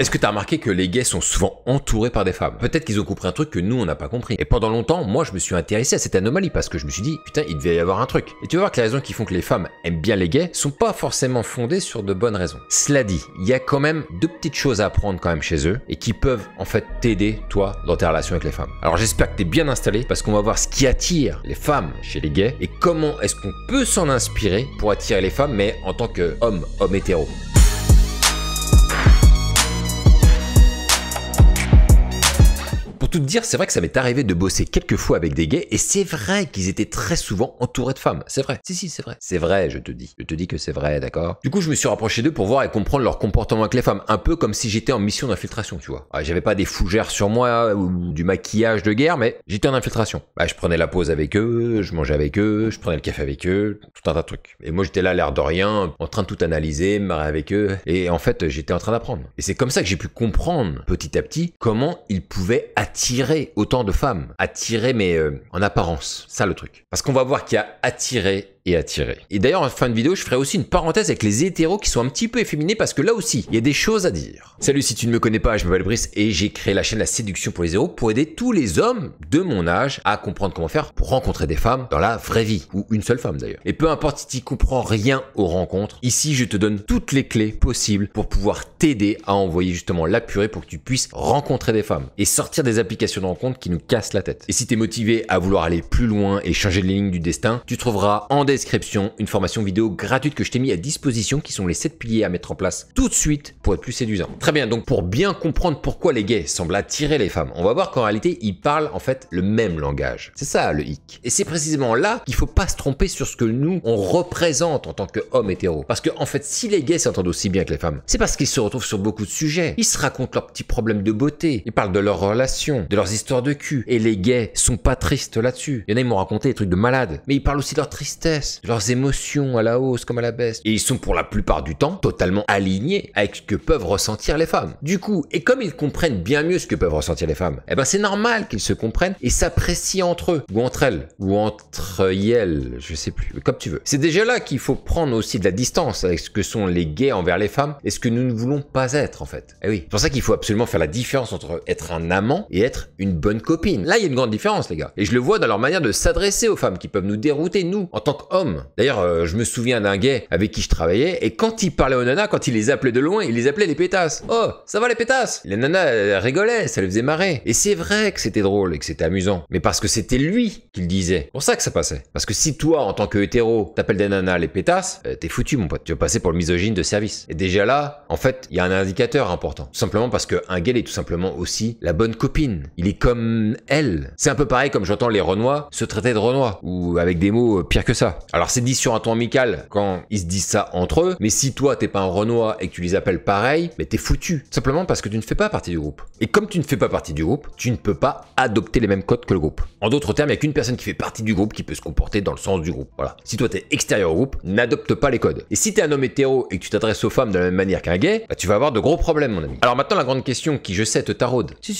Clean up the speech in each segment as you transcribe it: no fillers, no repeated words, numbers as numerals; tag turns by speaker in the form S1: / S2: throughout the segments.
S1: Est-ce que t'as remarqué que les gays sont souvent entourés par des femmes? Peut-être qu'ils ont compris un truc que nous on n'a pas compris. Et pendant longtemps, moi je me suis intéressé à cette anomalie parce que je me suis dit, putain, il devait y avoir un truc. Et tu vas voir que les raisons qui font que les femmes aiment bien les gays sont pas forcément fondées sur de bonnes raisons. Cela dit, il y a quand même deux petites choses à apprendre quand même chez eux et qui peuvent en fait t'aider, toi, dans tes relations avec les femmes. Alors j'espère que t'es bien installé parce qu'on va voir ce qui attire les femmes chez les gays et comment est-ce qu'on peut s'en inspirer pour attirer les femmes, mais en tant qu'homme hétéro. Pour tout te dire, c'est vrai que ça m'est arrivé de bosser quelques fois avec des gays et c'est vrai qu'ils étaient très souvent entourés de femmes. C'est vrai. Si, c'est vrai. C'est vrai, je te dis. Je te dis que c'est vrai, d'accord? Du coup, je me suis rapproché d'eux pour voir et comprendre leur comportement avec les femmes. Un peu comme si j'étais en mission d'infiltration, tu vois. J'avais pas des fougères sur moi ou du maquillage de guerre, mais j'étais en infiltration. Je prenais la pause avec eux, je mangeais avec eux, je prenais le café avec eux, tout un tas de trucs. Et moi, j'étais là, l'air de rien, en train de tout analyser, me marrer avec eux. Et en fait, j'étais en train d'apprendre. Et c'est comme ça que j'ai pu comprendre petit à petit comment ils pouvaient attirer autant de femmes. Attirer, mais en apparence. Ça, le truc. Parce qu'on va voir qu'il y a attiré et attirer. Et d'ailleurs, en fin de vidéo, je ferai aussi une parenthèse avec les hétéros qui sont un petit peu efféminés parce que là aussi, il y a des choses à dire. Salut, si tu ne me connais pas, je m'appelle Brice et j'ai créé la chaîne La Séduction pour les héros pour aider tous les hommes de mon âge à comprendre comment faire pour rencontrer des femmes dans la vraie vie. Ou une seule femme d'ailleurs. Et peu importe si tu comprends rien aux rencontres, ici, je te donne toutes les clés possibles pour pouvoir t'aider à envoyer justement la purée pour que tu puisses rencontrer des femmes et sortir des applications de rencontres qui nous cassent la tête. Et si tu es motivé à vouloir aller plus loin et changer les lignes du destin, tu trouveras en description une formation vidéo gratuite que je t'ai mis à disposition qui sont les 7 piliers à mettre en place tout de suite pour être plus séduisant. Très bien, donc pour bien comprendre pourquoi les gays semblent attirer les femmes, on va voir qu'en réalité ils parlent en fait le même langage. C'est ça le hic. Et c'est précisément là qu'il faut pas se tromper sur ce que nous on représente en tant qu'hommes hétéros. Parce que en fait si les gays s'entendent aussi bien que les femmes, c'est parce qu'ils se retrouvent sur beaucoup de sujets. Ils se racontent leurs petits problèmes de beauté, ils parlent de leurs relations, de leurs histoires de cul. Et les gays sont pas tristes là-dessus. Il y en a, ils m'ont raconté des trucs de malades. Mais ils parlent aussi de leur tristesse, de leurs émotions à la hausse comme à la baisse. Et ils sont pour la plupart du temps totalement alignés avec ce que peuvent ressentir les femmes. Du coup, et comme ils comprennent bien mieux ce que peuvent ressentir les femmes, eh ben c'est normal qu'ils se comprennent et s'apprécient entre eux, ou entre elles, ou entre elles, je sais plus, comme tu veux. C'est déjà là qu'il faut prendre aussi de la distance avec ce que sont les gays envers les femmes et ce que nous ne voulons pas être en fait. Eh oui, c'est pour ça qu'il faut absolument faire la différence entre être un amant et être une bonne copine. Là, il y a une grande différence, les gars. Et je le vois dans leur manière de s'adresser aux femmes qui peuvent nous dérouter, nous, en tant qu'hommes. D'ailleurs, je me souviens d'un gay avec qui je travaillais et quand il parlait aux nanas, quand il les appelait de loin, il les appelait les pétasses. Oh, ça va les pétasses? Les nanas elles rigolaient, ça les faisait marrer. Et c'est vrai que c'était drôle et que c'était amusant. Mais parce que c'était lui qui le disait. C'est pour ça que ça passait. Parce que si toi, en tant que hétéro, t'appelles des nanas les pétasses, t'es foutu, mon pote. Tu vas passer pour le misogyne de service. Et déjà là, en fait, il y a un indicateur important. Tout simplement parce qu'un gay est tout simplement aussi la bonne copine. Il est comme elle. C'est un peu pareil comme j'entends les Renois se traiter de Renois, ou avec des mots pires que ça. Alors c'est dit sur un ton amical quand ils se disent ça entre eux, mais si toi t'es pas un Renois et que tu les appelles pareil, mais t'es foutu. Simplement parce que tu ne fais pas partie du groupe. Et comme tu ne fais pas partie du groupe, tu ne peux pas adopter les mêmes codes que le groupe. En d'autres termes, il n'y a qu'une personne qui fait partie du groupe qui peut se comporter dans le sens du groupe. Voilà. Si toi t'es extérieur au groupe, n'adopte pas les codes. Et si t'es un homme hétéro et que tu t'adresses aux femmes de la même manière qu'un gay, bah tu vas avoir de gros problèmes, mon ami. Alors maintenant, la grande question qui, je sais, te taraude. Si,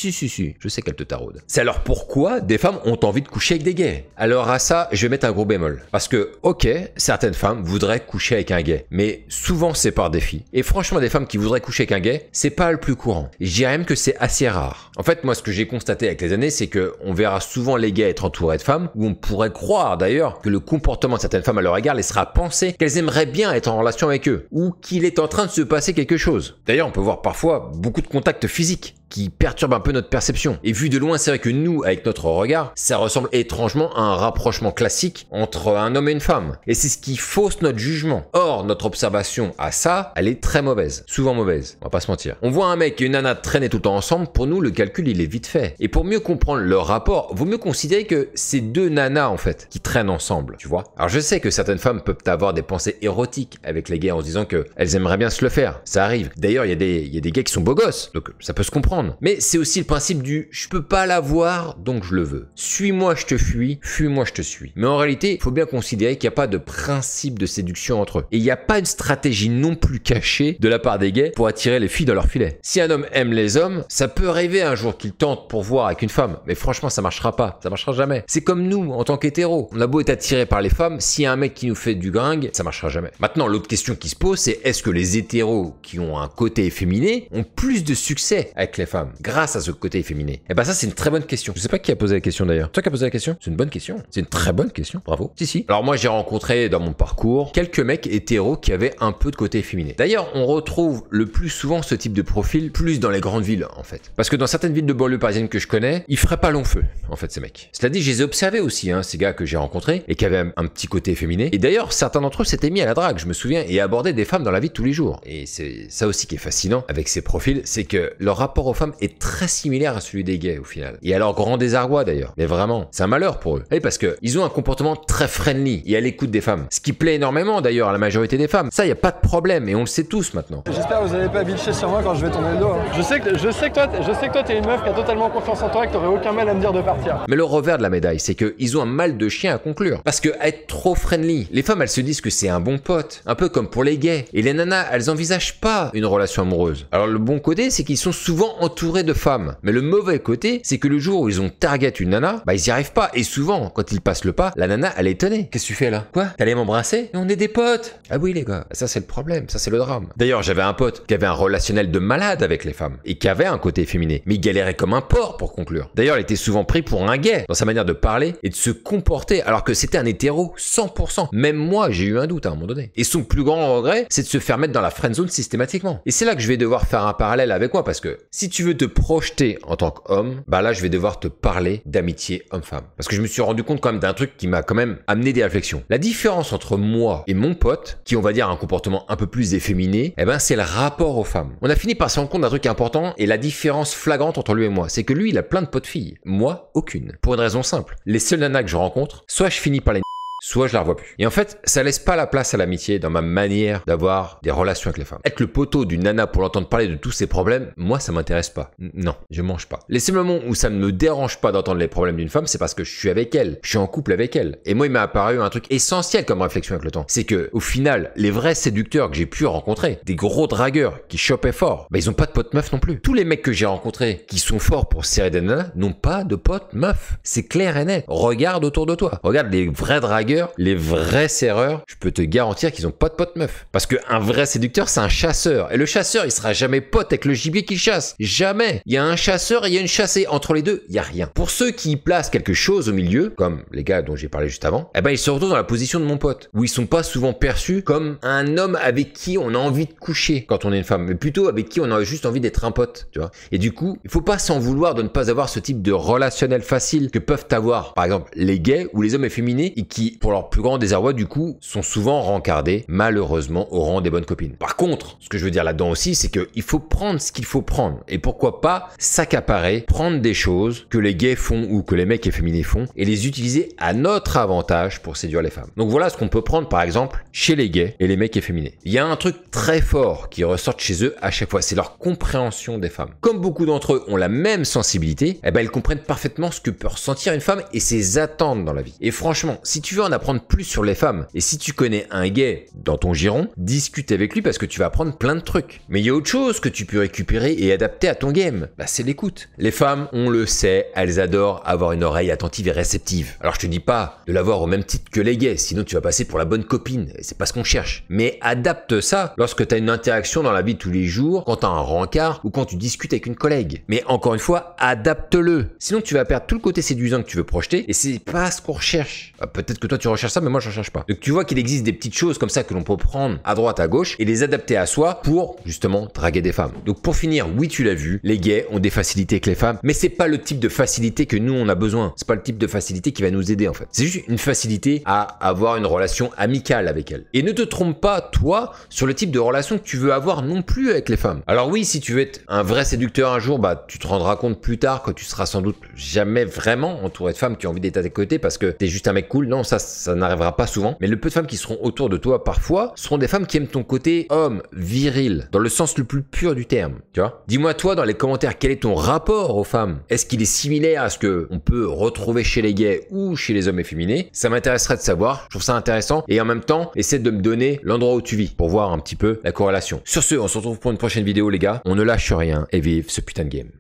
S1: je sais qu'elle te taraude. C'est alors pourquoi des femmes ont envie de coucher avec des gays? Alors à ça, je vais mettre un gros bémol. Parce que, ok, certaines femmes voudraient coucher avec un gay, mais souvent c'est par défi. Et franchement, des femmes qui voudraient coucher avec un gay, c'est pas le plus courant. Et je dirais même que c'est assez rare. En fait, moi, ce que j'ai constaté avec les années, c'est que on verra souvent les gays être entourés de femmes, où on pourrait croire d'ailleurs que le comportement de certaines femmes à leur égard laissera penser qu'elles aimeraient bien être en relation avec eux, ou qu'il est en train de se passer quelque chose. D'ailleurs, on peut voir parfois beaucoup de contacts physiques qui perturbe un peu notre perception. Et vu de loin, c'est vrai que nous, avec notre regard, ça ressemble étrangement à un rapprochement classique entre un homme et une femme. Et c'est ce qui fausse notre jugement. Or, notre observation à ça, elle est très mauvaise. Souvent mauvaise, on va pas se mentir. On voit un mec et une nana traîner tout le temps ensemble, pour nous, le calcul, il est vite fait. Et pour mieux comprendre leur rapport, vaut mieux considérer que c'est deux nanas, en fait, qui traînent ensemble, tu vois. Alors, je sais que certaines femmes peuvent avoir des pensées érotiques avec les gays en se disant qu'elles aimeraient bien se le faire. Ça arrive. D'ailleurs, il y a des gays qui sont beaux gosses, donc ça peut se comprendre. attendre. Mais c'est aussi le principe du je peux pas l'avoir donc je le veux. Suis-moi je te fuis, fuis-moi je te suis. Mais en réalité, il faut bien considérer qu'il n'y a pas de principe de séduction entre eux. Et il n'y a pas une stratégie non plus cachée de la part des gays pour attirer les filles dans leur filet. Si un homme aime les hommes, ça peut arriver un jour qu'il tente pour voir avec une femme. Mais franchement, ça marchera pas. Ça marchera jamais. C'est comme nous, en tant qu'hétéros. On a beau être attiré par les femmes, s'il y a un mec qui nous fait du gringue, ça marchera jamais. Maintenant, l'autre question qui se pose, c'est est-ce que les hétéros qui ont un côté efféminé ont plus de succès avec les femmes grâce à ce côté efféminé? Et ben ça, c'est une très bonne question. Je sais pas qui a posé la question d'ailleurs. Toi qui as posé la question? C'est une bonne question. C'est une très bonne question. Bravo. Si. Alors moi, j'ai rencontré dans mon parcours quelques mecs hétéros qui avaient un peu de côté efféminé. D'ailleurs, on retrouve le plus souvent ce type de profil plus dans les grandes villes en fait. Parce que dans certaines villes de banlieue parisienne que je connais, ils feraient pas long feu en fait ces mecs. Cela dit, je les ai observés aussi, ces gars que j'ai rencontrés et qui avaient un petit côté efféminé. Et d'ailleurs, certains d'entre eux s'étaient mis à la drague, je me souviens, et abordaient des femmes dans la vie de tous les jours. Et c'est ça aussi qui est fascinant avec ces profils, c'est que leur rapport aux femmes est très similaire à celui des gays au final. Et à leur grand désarroi d'ailleurs. Mais vraiment, c'est un malheur pour eux. Et parce que ils ont un comportement très friendly et à l'écoute des femmes. Ce qui plaît énormément d'ailleurs à la majorité des femmes. Ça, y a pas de problème et on le sait tous maintenant.
S2: J'espère que vous allez pas bitcher sur moi quand je vais tourner le dos. Je sais que toi t'es une meuf qui a totalement confiance en toi et que t'aurais aucun mal à me dire de partir.
S1: Mais le revers de la médaille, c'est qu'ils ont un mal de chien à conclure. Parce que être trop friendly, les femmes elles se disent que c'est un bon pote, un peu comme pour les gays. Et les nanas, elles envisagent pas une relation amoureuse. Alors le bon côté, c'est qu'ils sont souvent entourés de femmes. Mais le mauvais côté, c'est que le jour où ils ont target une nana, bah ils y arrivent pas. Et souvent, quand ils passent le pas, la nana, elle est étonnée. Qu'est-ce que tu fais là? Quoi? T'allais m'embrasser? On est des potes. Ah oui les gars, ça c'est le problème, ça c'est le drame. D'ailleurs, j'avais un pote qui avait un relationnel de malade avec les femmes et qui avait un côté féminin, mais il galérait comme un porc pour conclure. D'ailleurs, il était souvent pris pour un gay dans sa manière de parler et de se comporter, alors que c'était un hétéro 100%. Même moi, j'ai eu un doute à un moment donné. Et son plus grand regret, c'est de se faire mettre dans la friendzone systématiquement. Et c'est là que je vais devoir faire un parallèle avec moi, parce que si tu veux te projeter en tant qu'homme, bah là, je vais devoir te parler d'amitié homme-femme. Parce que je me suis rendu compte quand même d'un truc qui m'a quand même amené des réflexions. La différence entre moi et mon pote, qui on va dire a un comportement un peu plus efféminé, eh ben c'est le rapport aux femmes. On a fini par se rendre compte d'un truc important et la différence flagrante entre lui et moi, c'est que lui, il a plein de potes filles. Moi, aucune. Pour une raison simple. Les seules nanas que je rencontre, soit je finis par les soit je la revois plus. Et en fait, ça laisse pas la place à l'amitié dans ma manière d'avoir des relations avec les femmes. Être le poteau d'une nana pour l'entendre parler de tous ses problèmes, moi ça m'intéresse pas. Non, je mange pas. Les seuls moments où ça ne me dérange pas d'entendre les problèmes d'une femme, c'est parce que je suis avec elle, je suis en couple avec elle. Et moi il m'est apparu un truc essentiel comme réflexion avec le temps. C'est que au final, les vrais séducteurs que j'ai pu rencontrer, des gros dragueurs qui chopaient fort, bah ils ont pas de potes meufs non plus. Tous les mecs que j'ai rencontrés qui sont forts pour serrer des nanas n'ont pas de potes meufs. C'est clair et net. Regarde autour de toi. Regarde les vrais dragueurs, les vrais serreurs, je peux te garantir qu'ils ont pas de potes meufs. Parce qu'un vrai séducteur, c'est un chasseur. Et le chasseur, il sera jamais pote avec le gibier qu'il chasse. Jamais. Il y a un chasseur et il y a une chassée. Entre les deux, il y a rien. Pour ceux qui placent quelque chose au milieu, comme les gars dont j'ai parlé juste avant, eh ben ils se retrouvent dans la position de mon pote, où ils sont pas souvent perçus comme un homme avec qui on a envie de coucher quand on est une femme, mais plutôt avec qui on a juste envie d'être un pote, tu vois. Et du coup, il faut pas s'en vouloir de ne pas avoir ce type de relationnel facile que peuvent avoir, par exemple, les gays ou les hommes efféminés et qui, pour leur plus grand désarroi, du coup, sont souvent rencardés, malheureusement, au rang des bonnes copines. Par contre, ce que je veux dire là-dedans aussi, c'est qu'il faut prendre ce qu'il faut prendre. Et pourquoi pas s'accaparer, prendre des choses que les gays font ou que les mecs efféminés font et les utiliser à notre avantage pour séduire les femmes. Donc voilà ce qu'on peut prendre, par exemple, chez les gays et les mecs efféminés. Il y a un truc très fort qui ressort chez eux à chaque fois, c'est leur compréhension des femmes. Comme beaucoup d'entre eux ont la même sensibilité, eh ben ils comprennent parfaitement ce que peut ressentir une femme et ses attentes dans la vie. Et franchement, si tu veux en apprendre plus sur les femmes, et si tu connais un gay dans ton giron, discute avec lui parce que tu vas apprendre plein de trucs. Mais il y a autre chose que tu peux récupérer et adapter à ton game, bah c'est l'écoute. Les femmes, on le sait, elles adorent avoir une oreille attentive et réceptive. Alors je te dis pas de l'avoir au même titre que les gays, sinon tu vas passer pour la bonne copine, et c'est pas ce qu'on cherche. Mais adapte ça lorsque tu as une interaction dans la vie de tous les jours, quand tu as un rencard ou quand tu discutes avec une collègue. Mais encore une fois, adapte-le. Sinon tu vas perdre tout le côté séduisant que tu veux projeter, et c'est pas ce qu'on recherche. Peut-être que toi tu recherches ça, mais moi je recherche pas. Donc tu vois qu'il existe des petites choses comme ça que l'on peut prendre à droite, à gauche et les adapter à soi pour justement draguer des femmes. Donc pour finir, oui tu l'as vu, les gays ont des facilités avec les femmes, mais c'est pas le type de facilité que nous on a besoin. C'est pas le type de facilité qui va nous aider en fait. C'est juste une facilité à avoir une relation amicale avec elles. Et ne te trompe pas toi sur le type de relation que tu veux avoir non plus avec les femmes. Alors oui, si tu veux être un vrai séducteur un jour, bah tu te rendras compte plus tard que tu seras sans doute jamais vraiment entouré de femmes qui ont envie d'être à tes côtés parce que t'es juste un mec cool. Non, ça ça n'arrivera pas souvent, mais le peu de femmes qui seront autour de toi parfois seront des femmes qui aiment ton côté homme, viril, dans le sens le plus pur du terme, tu vois. Dis-moi toi dans les commentaires quel est ton rapport aux femmes. Est-ce qu'il est similaire à ce que on peut retrouver chez les gays ou chez les hommes efféminés? Ça m'intéresserait de savoir, je trouve ça intéressant, et en même temps, essaie de me donner l'endroit où tu vis pour voir un petit peu la corrélation. Sur ce, on se retrouve pour une prochaine vidéo les gars, on ne lâche rien et vive ce putain de game.